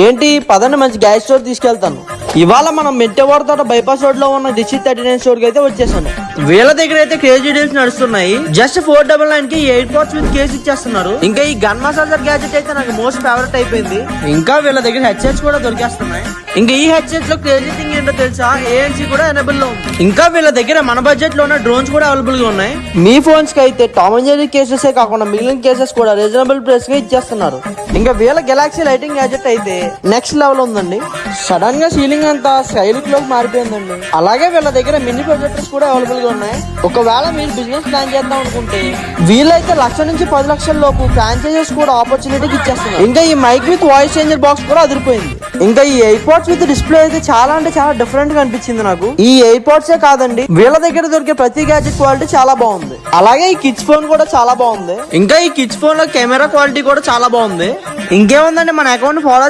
ఏంటి పదండి మంచి గ్యాస్ స్టోర్ తీసుకెళ్తాను. ఇవాళ మనం మెట్టెవాడతాట బైపాస్ రోడ్ లో ఉన్న డిస్ట్రిక్ట్ 39 స్టోర్ కి అయితే వచ్చేసాను. వీళ్ళ దగ్గర అయితే క్రేజీ డీల్స్ నడుస్తున్నాయి. జస్ట్ 499 కి 8 పాట్స్ విత్ కేస్ ఇచ్చేస్తున్నారు. ఇంకా ఈ గన్ మసాజర్ గ్యాజెట్ అయితే నాకు మోస్ట్ ఫేవరెట్ అయిపోయింది. ఇంకా వీళ్ళ దగ్గర హెడ్సెట్స్ కూడా దొరికేస్తున్నాయి. ఇంకా ఈ హెడ్సెట్స్ లో క్రేజీ థింగ్ ఏంటో తెలుసా, ANC కూడా ఎనేబుల్ లో ఉంది. ఇంకా వీళ్ళ దగ్గర మన బడ్జెట్ లో ఉన్న డ్రోన్స్ కూడా అవైలబుల్ గా ఉన్నాయి. మీ ఫోన్స్ కి అయితే టామ్ అండ్ జెర్రీ కేసెస్ కాకుండా మిగిలిన కేసెస్ కూడా రీజనబుల్ ప్రైస్ గా ఇచ్చేస్తున్నారు. ఇంకా వీళ్ళ గెలాక్సీ లైటింగ్ గ్యాజెట్ అయితే నెక్స్ట్ లెవెల్ ఉందండి. సడన్ గా సీలింగ్ అంతా స్కైలిక్ లోకి మారిపోయిందండి. అలాగే వీళ్ళ దగ్గర మినీ ప్రొజెక్టర్స్ కూడా అవైలబుల్ గా ఉన్నాయి. ఒకవేళ మీరు బిజినెస్ ప్లాన్ చేద్దాం అనుకుంటే వీళ్ళైతే 1,00,000 నుంచి 10,00,000 లోపు ఫ్రాంచైజెస్ కూడా ఆపర్చునిటీకి ఇచ్చేస్తున్నారు. ఇంకా ఈ mike with voice changer box కూడా అదిరిపోయింది. ఇంకా ఈ ఎయిర్పోర్ట్స్ విత్ డిస్ప్లే అయితే చాలా అంటే చాలా డిఫరెంట్ గా అనిపించింది నాకు. ఈ ఎయిర్పోర్ట్సే కాదండి, వీళ్ళ దగ్గర దొరికే ప్రతి గ్యాజెట్ క్వాలిటీ చాలా బాగుంది. అలాగే ఈ కిడ్స్ ఫోన్ కూడా చాలా బాగుంది. ఇంకా ఈ కిడ్స్ ఫోన్ లో కెమెరా క్వాలిటీ కూడా చాలా బాగుంది. ఇంకేముందండి, మన అకౌంట్ ఫాలో